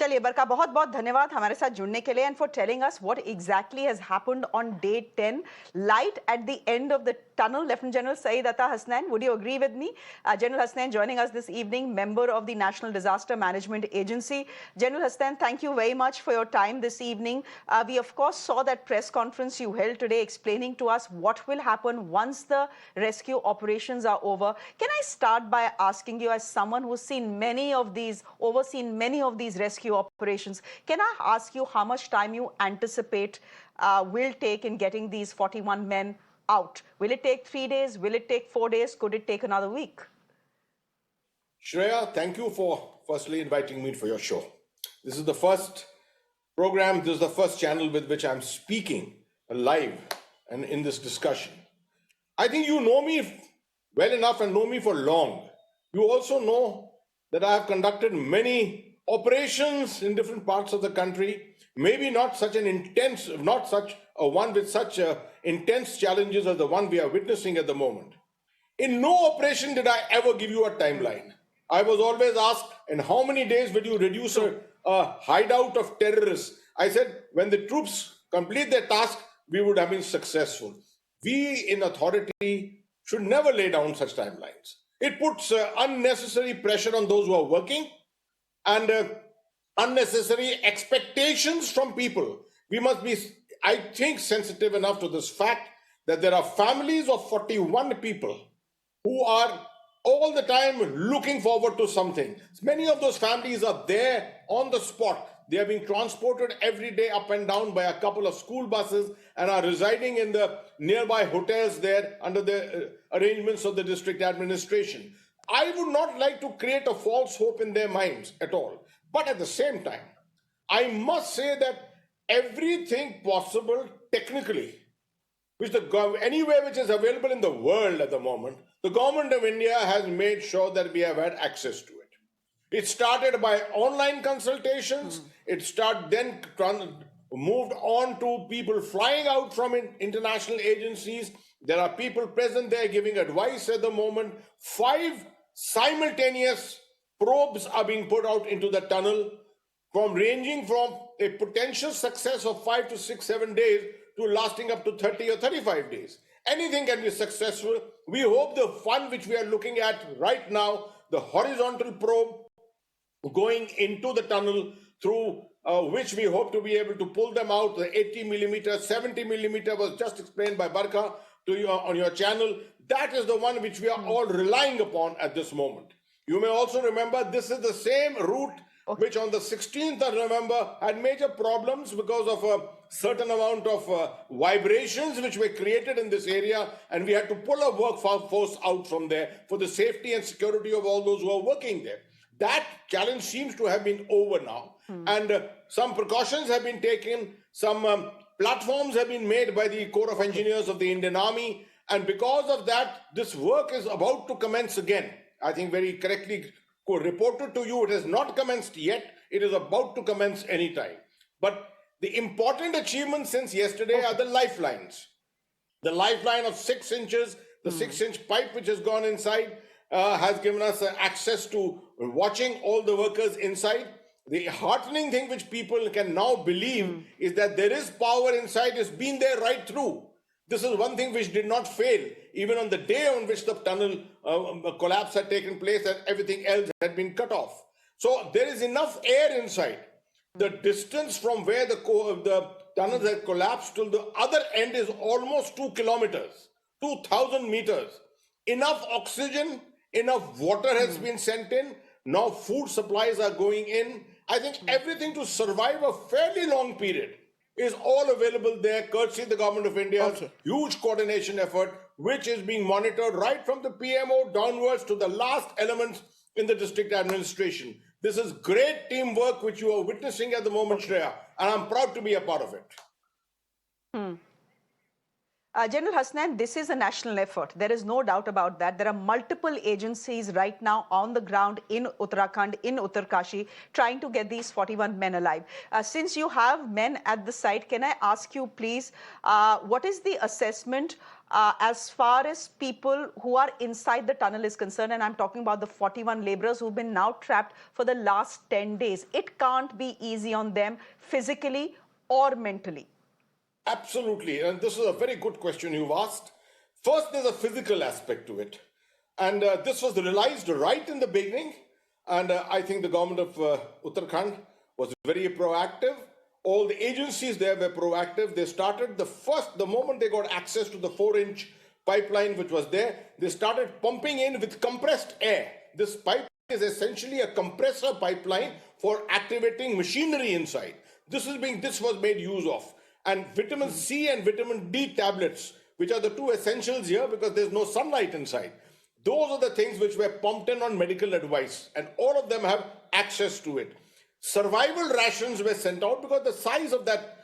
चलिए बरका बहुत बहुत धन्यवाद हमारे साथ जुड़ने के लिए and for telling us what exactly has happened on day 10 light at the end of the tunnel. Lieutenant General Saeed Atta Hasnain, would you agree with me? General Hasnain joining us this evening, member of the National Disaster Management Agency. General Hasnain, thank you very much for your time this evening. We of course saw that press conference you held today explaining to us what will happen once the rescue operations are over. Can I start by asking you, as someone who's overseen many of these rescue operations, can I ask you how much time you anticipate will take in getting these 41 men out? Will it take 3 days? Will it take 4 days? Could it take another week? Shreya, thank you for firstly inviting me for your show. This is the first program, this is the first channel with which I'm speaking live and in this discussion. I think you know me well enough and know me for long. You also know that I have conducted many operations in different parts of the country, maybe not such an intense, not such a one with such intense challenges as the one we are witnessing at the moment. In no operation did I ever give you a timeline. I was always asked, in how many days will you reduce a hideout of terrorists? I said, when the troops complete their task, we would have been successful. We in authority should never lay down such timelines. It puts unnecessary pressure on those who are working and unnecessary expectations from people. We must be, I think, sensitive enough to this fact that there are families of 41 people who are all the time looking forward to something. Many of those families are there on the spot. They are being transported every day up and down by a couple of school buses and are residing in the nearby hotels there under the arrangements of the district administration. I would not like to create a false hope in their minds at all. But at the same time, I must say that everything possible technically, anywhere which is available in the world at the moment, the government of India has made sure that we have had access to it. It started by online consultations. It then moved on to people flying out from international agencies. There are people present there giving advice at the moment. 5 simultaneous probes are being put out into the tunnel, ranging from a potential success of 5 to 6, 7 days to lasting up to 30 or 35 days. Anything can be successful. We hope the one which we are looking at right now, the horizontal probe going into the tunnel through which we hope to be able to pull them out, the 80 millimeter, 70 millimeter was just explained by Barka to you on your channel. That is the one which we are all relying upon at this moment. You may also remember this is the same route which on the 16th of November had major problems because of a certain amount of vibrations which were created in this area, and we had to pull a workforce out from there for the safety and security of all those who are working there. That challenge seems to have been over now, and some precautions have been taken, some platforms have been made by the Corps of Engineers of the Indian Army, and because of that, this work is about to commence again. I think very correctly reported to you, it has not commenced yet. It is about to commence anytime. But the important achievements since yesterday are the lifelines. The lifeline of 6 inches, the 6-inch pipe which has gone inside has given us access to watching all the workers inside. The heartening thing which people can now believe is that there is power inside, it's been there right through. This is one thing which did not fail, even on the day on which the tunnel collapse had taken place and everything else had been cut off. So there is enough air inside. The distance from where the tunnels had collapsed till the other end is almost 2 kilometers, 2,000 meters. Enough oxygen, enough water has been sent in. Now food supplies are going in. I think everything to survive a fairly long period is all available there, courtesy of the Government of India's huge coordination effort, which is being monitored right from the PMO downwards to the last elements in the district administration. This is great teamwork which you are witnessing at the moment, Shreya, and I'm proud to be a part of it. General Hasnan, this is a national effort. There is no doubt about that. There are multiple agencies right now on the ground in Uttarakhand, in Uttarkashi, trying to get these 41 men alive. Since you have men at the site, can I ask you, please, what is the assessment as far as people who are inside the tunnel is concerned? And I'm talking about the 41 laborers who've been now trapped for the last 10 days. It can't be easy on them physically or mentally. Absolutely. And this is a very good question you've asked. First, there's a physical aspect to it. And this was realized right in the beginning. And I think the government of Uttarakhand was very proactive. All the agencies there were proactive. They started the moment they got access to the 4-inch pipeline which was there, they started pumping in with compressed air. This pipe is essentially a compressor pipeline for activating machinery inside. This was made use of. And vitamin C and vitamin D tablets, which are the two essentials here because there's no sunlight inside. Those are the things which were pumped in on medical advice, and all of them have access to it. Survival rations were sent out because the size of that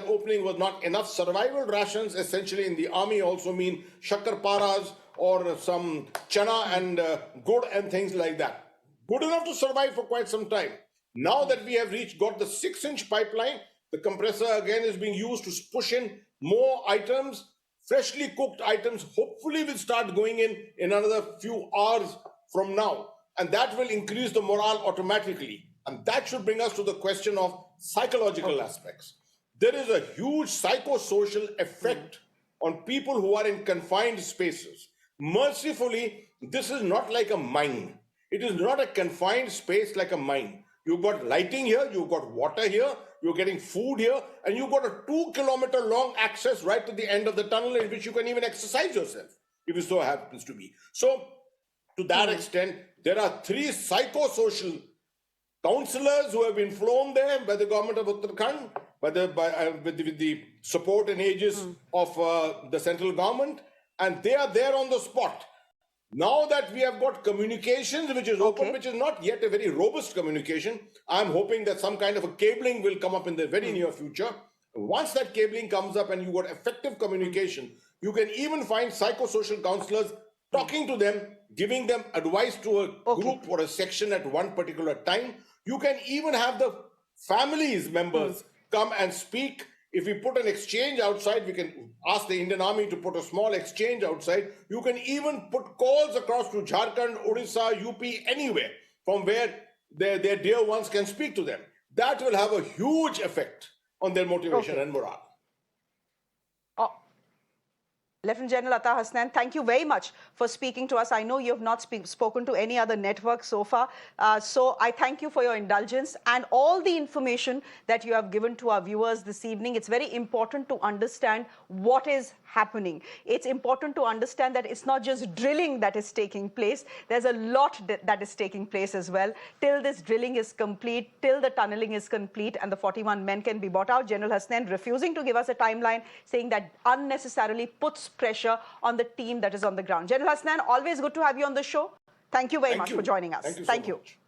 opening was not enough. Survival rations essentially in the army also mean shakkar paras or some chana and gur and things like that. Good enough to survive for quite some time. Now that we have got the 6-inch pipeline, the compressor again is being used to push in more items, freshly cooked items, hopefully will start going in another few hours from now. And that will increase the morale automatically. And that should bring us to the question of psychological aspects. There is a huge psychosocial effect on people who are in confined spaces. Mercifully, this is not like a mine. It is not a confined space like a mine. You've got lighting here, you've got water here, you're getting food here, and you've got a 2-kilometer long access right to the end of the tunnel in which you can even exercise yourself, if it so happens to be. So, to that extent, there are 3 psychosocial counselors who have been flown there by the government of Uttarakhand, with the support and aegis of the central government, and they are there on the spot. Now that we have got communications which is open, which is not yet a very robust communication, I'm hoping that some kind of a cabling will come up in the very near future. Once that cabling comes up and you've got effective communication, you can even find psychosocial counselors talking to them, giving them advice to a group or a section at one particular time. You can even have the families members come and speak. If we put an exchange outside, we can ask the Indian Army to put a small exchange outside. You can even put calls across to Jharkhand, Odisha, UP, anywhere from where their dear ones can speak to them. That will have a huge effect on their motivation and morale. Lieutenant General Atta Hasnan, thank you very much for speaking to us. I know you have not spoken to any other network so far. So I thank you for your indulgence and all the information that you have given to our viewers this evening. It's very important to understand what is happening. It's important to understand that it's not just drilling that is taking place. There's a lot that is taking place as well. Till this drilling is complete, till the tunneling is complete and the 41 men can be brought out. General Hasnan refusing to give us a timeline, saying that unnecessarily puts pressure on the team that is on the ground. General Hasnan, always good to have you on the show. Thank you very much for joining us. Thank you so much.